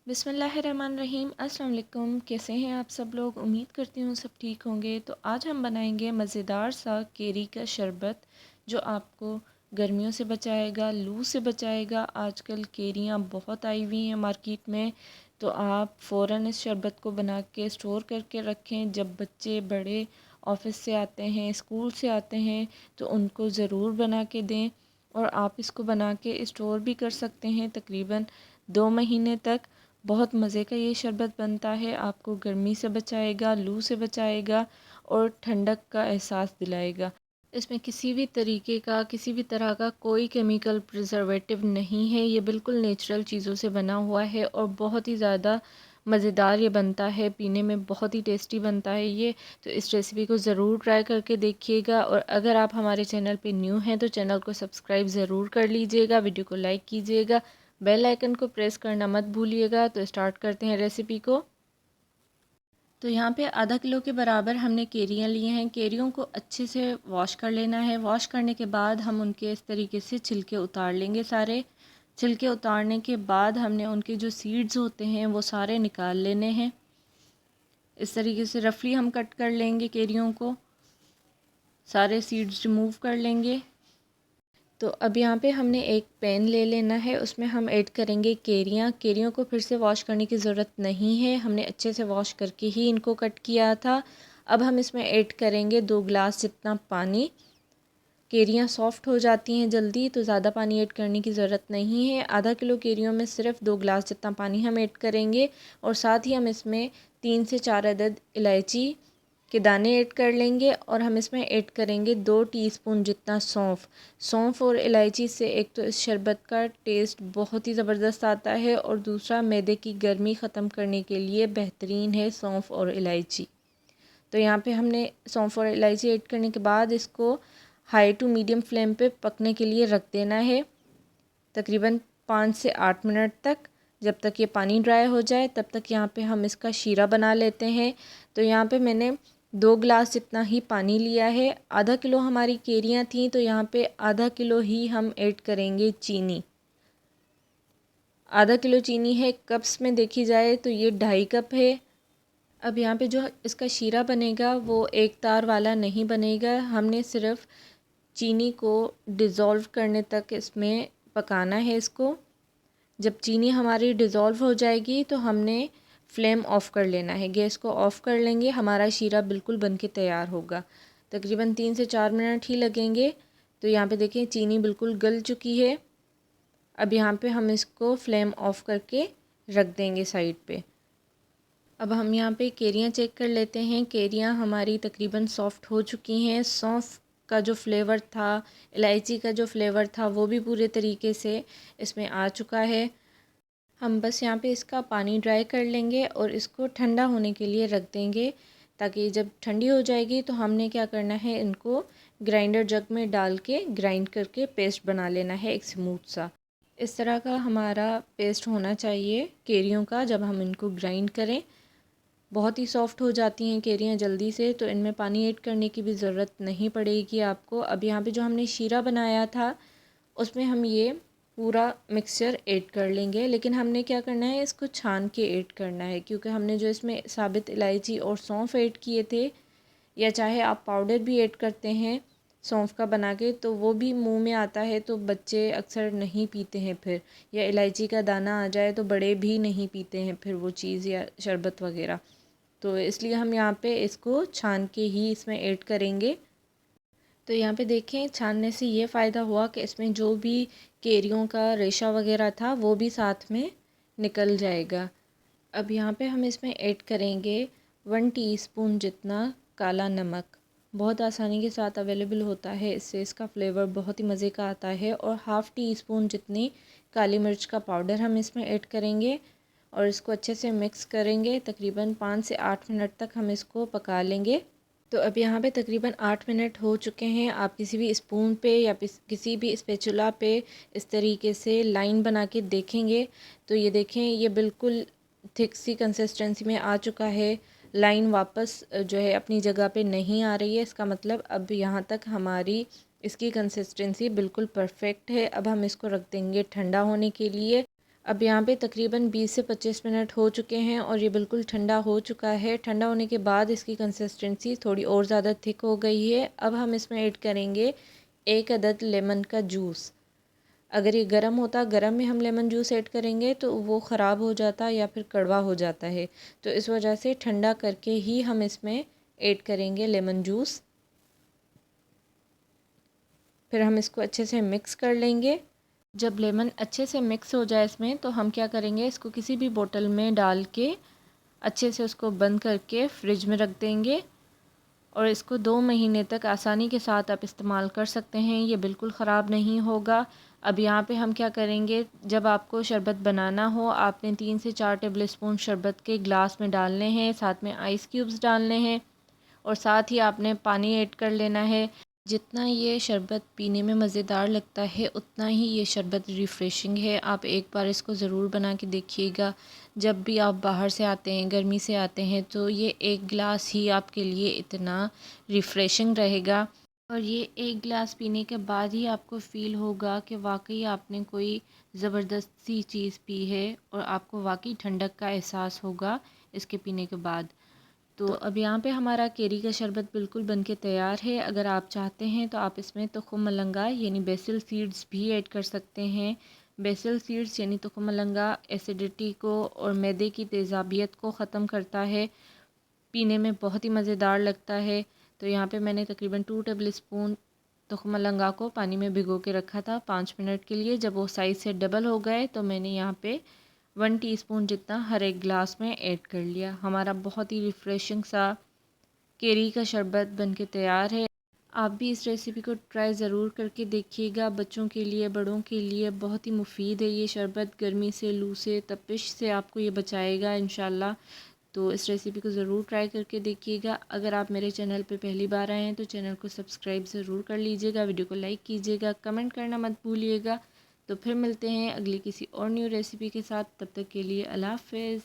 बिस्मिल्लाहिर्रहमानिर्रहीम। अस्सलाम वालेकुम। कैसे हैं आप सब लोग? उम्मीद करती हूँ सब ठीक होंगे। तो आज हम बनाएंगे मज़ेदार सा केरी का शरबत जो आपको गर्मियों से बचाएगा, लू से बचाएगा। आजकल केरियाँ बहुत आई हुई हैं मार्केट में, तो आप फ़ौरन इस शरबत को बना के स्टोर करके रखें। जब बच्चे बड़े ऑफ़िस से आते हैं, स्कूल से आते हैं, तो उनको ज़रूर बना के दें। और आप इसको बना के स्टोर भी कर सकते हैं तकरीबन 2 महीने तक। बहुत मज़े का ये शरबत बनता है, आपको गर्मी से बचाएगा, लू से बचाएगा और ठंडक का एहसास दिलाएगा। इसमें किसी भी तरीके का, किसी भी तरह का कोई केमिकल प्रिजर्वेटिव नहीं है। ये बिल्कुल नेचुरल चीज़ों से बना हुआ है और बहुत ही ज़्यादा मज़ेदार ये बनता है, पीने में बहुत ही टेस्टी बनता है ये। तो इस रेसिपी को ज़रूर ट्राई करके देखिएगा। और अगर आप हमारे चैनल पे न्यू हैं तो चैनल को सब्सक्राइब ज़रूर कर लीजिएगा, वीडियो को लाइक कीजिएगा, बेल आइकन को प्रेस करना मत भूलिएगा। तो स्टार्ट करते हैं रेसिपी को। तो यहाँ पे आधा किलो के बराबर हमने केरियाँ लिए हैं। केरियों को अच्छे से वॉश कर लेना है। वॉश करने के बाद हम उनके इस तरीके से छिलके उतार लेंगे सारे। छिलके उतारने के बाद हमने उनके जो सीड्स होते हैं वो सारे निकाल लेने हैं। इस तरीके से रफली हम कट कर लेंगे केरियों को, सारे सीड्स रिमूव कर लेंगे। तो अब यहाँ पे हमने एक पैन ले लेना है, उसमें हम ऐड करेंगे केरियाँ। केरियों को फिर से वॉश करने की ज़रूरत नहीं है, हमने अच्छे से वॉश करके ही इनको कट किया था। अब हम इसमें ऐड करेंगे 2 गिलास जितना पानी। केरियाँ सॉफ़्ट हो जाती हैं जल्दी, तो ज़्यादा पानी ऐड करने की ज़रूरत नहीं है। आधा किलो केरियों में सिर्फ 2 गिलास जितना पानी हम ऐड करेंगे। और साथ ही हम इसमें 3 से 4 अदद इलायची के दाने ऐड कर लेंगे। और हम इसमें ऐड करेंगे 2 टीस्पून जितना सौंफ। सौंफ और इलायची से एक तो इस शरबत का टेस्ट बहुत ही ज़बरदस्त आता है, और दूसरा मैदे की गर्मी ख़त्म करने के लिए बेहतरीन है सौंफ और इलायची। तो यहाँ पे हमने सौंफ और इलायची ऐड करने के बाद इसको हाई टू मीडियम फ्लेम पे पकने के लिए रख देना है, तकरीबन 5 से 8 मिनट तक। जब तक ये पानी ड्राई हो जाए तब तक यहाँ पे हम इसका शीरा बना लेते हैं। तो यहाँ पे मैंने 2 गिलास जितना ही पानी लिया है। आधा किलो हमारी केरियाँ थी, तो यहाँ पे आधा किलो ही हम ऐड करेंगे चीनी। आधा किलो चीनी है, कप्स में देखी जाए तो ये 2.5 कप है। अब यहाँ पे जो इसका शीरा बनेगा वो एक तार वाला नहीं बनेगा, हमने सिर्फ चीनी को डिज़ोल्व करने तक इसमें पकाना है इसको। जब चीनी हमारी डिज़ोल्व हो जाएगी तो हमने फ्लेम ऑफ़ कर लेना है, गैस को ऑफ़ कर लेंगे। हमारा शीरा बिल्कुल बनके तैयार होगा, तकरीबन 3 से 4 मिनट ही लगेंगे। तो यहाँ पे देखें चीनी बिल्कुल गल चुकी है। अब यहाँ पे हम इसको फ्लेम ऑफ़ करके रख देंगे साइड पे। अब हम यहाँ पे केरियाँ चेक कर लेते हैं। केरियाँ हमारी तकरीबन सॉफ़्ट हो चुकी हैं। सौंफ का जो फ्लेवर था, इलायची का जो फ्लेवर था, वो भी पूरे तरीके से इसमें आ चुका है। हम बस यहाँ पे इसका पानी ड्राई कर लेंगे और इसको ठंडा होने के लिए रख देंगे, ताकि जब ठंडी हो जाएगी तो हमने क्या करना है, इनको ग्राइंडर जग में डाल के ग्राइंड करके पेस्ट बना लेना है एक स्मूथ सा। इस तरह का हमारा पेस्ट होना चाहिए केरियों का जब हम इनको ग्राइंड करें। बहुत ही सॉफ़्ट हो जाती हैं केरियाँ जल्दी से, तो इनमें पानी ऐड करने की भी ज़रूरत नहीं पड़ेगी आपको। अब यहाँ पे जो हमने शीरा बनाया था उसमें हम ये पूरा मिक्सचर ऐड कर लेंगे, लेकिन हमने क्या करना है, इसको छान के ऐड करना है, क्योंकि हमने जो इसमें साबित इलायची और सौंफ ऐड किए थे, या चाहे आप पाउडर भी ऐड करते हैं सौंफ का बना के, तो वो भी मुंह में आता है तो बच्चे अक्सर नहीं पीते हैं फिर, या इलायची का दाना आ जाए तो बड़े भी नहीं पीते हैं फिर वो चीज़ या शरबत वगैरह। तो इसलिए हम यहाँ पे इसको छान के ही इसमें ऐड करेंगे। तो यहाँ पे देखें छानने से ये फ़ायदा हुआ कि इसमें जो भी केरियों का रेशा वगैरह था वो भी साथ में निकल जाएगा। अब यहाँ पे हम इसमें ऐड करेंगे 1 टीस्पून जितना काला नमक। बहुत आसानी के साथ अवेलेबल होता है, इससे इसका फ्लेवर बहुत ही मज़े का आता है। और हाफ़ टी स्पून जितनी काली मिर्च का पाउडर हम इसमें ऐड करेंगे और इसको अच्छे से मिक्स करेंगे। तकरीबन 5 से 8 मिनट तक हम इसको पका लेंगे। तो अब यहाँ पे तकरीबन 8 मिनट हो चुके हैं। आप किसी भी स्पून पे या किसी भी स्पैचुला पे इस तरीके से लाइन बना के देखेंगे तो ये देखें, ये बिल्कुल थिक सी कंसिस्टेंसी में आ चुका है। लाइन वापस जो है अपनी जगह पे नहीं आ रही है। इसका मतलब अब यहाँ तक हमारी इसकी कंसिस्टेंसी बिल्कुल परफेक्ट है। अब हम इसको रख देंगे ठंडा होने के लिए। अब यहाँ पे तकरीबन 20 से 25 मिनट हो चुके हैं और ये बिल्कुल ठंडा हो चुका है। ठंडा होने के बाद इसकी कंसिस्टेंसी थोड़ी और ज़्यादा थिक हो गई है। अब हम इसमें ऐड करेंगे 1 अदद लेमन का जूस। अगर ये गर्म होता, गर्म में हम लेमन जूस ऐड करेंगे तो वो ख़राब हो जाता या फिर कड़वा हो जाता है। तो इस वजह से ठंडा करके ही हम इसमें ऐड करेंगे लेमन जूस। फिर हम इसको अच्छे से मिक्स कर लेंगे। जब लेमन अच्छे से मिक्स हो जाए इसमें, तो हम क्या करेंगे, इसको किसी भी बोतल में डाल के अच्छे से उसको बंद करके फ्रिज में रख देंगे और इसको 2 महीने तक आसानी के साथ आप इस्तेमाल कर सकते हैं। ये बिल्कुल ख़राब नहीं होगा। अब यहाँ पे हम क्या करेंगे, जब आपको शरबत बनाना हो, आपने 3 से 4 टेबल स्पून शरबत के ग्लास में डालने हैं, साथ में आइस क्यूब्स डालने हैं और साथ ही आपने पानी ऐड कर लेना है। जितना ये शरबत पीने में मज़ेदार लगता है, उतना ही ये शरबत रिफ़्रेशिंग है। आप एक बार इसको ज़रूर बना के देखिएगा। जब भी आप बाहर से आते हैं, गर्मी से आते हैं, तो ये एक गिलास ही आपके लिए इतना रिफ़्रेशिंग रहेगा और ये एक गिलास पीने के बाद ही आपको फ़ील होगा कि वाकई आपने कोई ज़बरदस्त सी चीज़ पी है और आपको वाकई ठंडक का एहसास होगा इसके पीने के बाद। तो अब यहाँ पे हमारा केरी का शरबत बिल्कुल बनके तैयार है। अगर आप चाहते हैं तो आप इसमें तुखम मलंगा यानी बेसिल सीड्स भी ऐड कर सकते हैं। बेसिल सीड्स यानी तुखम मलंगा एसिडिटी को और मैदे की तेज़ाबियत को ख़त्म करता है। पीने में बहुत ही मज़ेदार लगता है। तो यहाँ पे मैंने तकरीबन 2 टेबल स्पून तुखम मलंगा को पानी में भिगो के रखा था 5 मिनट के लिए। जब वो साइज़ से डबल हो गए तो मैंने यहाँ पे 1 टीस्पून जितना हर एक गिलास में ऐड कर लिया। हमारा बहुत ही रिफ़्रेशिंग सा केरी का शरबत बनके तैयार है। आप भी इस रेसिपी को ट्राई ज़रूर करके देखिएगा। बच्चों के लिए, बड़ों के लिए बहुत ही मुफीद है ये शरबत। गर्मी से, लू से, तपिश से आपको ये बचाएगा इंशाल्लाह। तो इस रेसिपी को ज़रूर ट्राई करके देखिएगा। अगर आप मेरे चैनल पे पहली बार आए हैं तो चैनल को सब्सक्राइब ज़रूर कर लीजिएगा, वीडियो को लाइक कीजिएगा, कमेंट करना मत भूलिएगा। तो फिर मिलते हैं अगली किसी और न्यू रेसिपी के साथ। तब तक के लिए अल्लाह हाफ़िज़।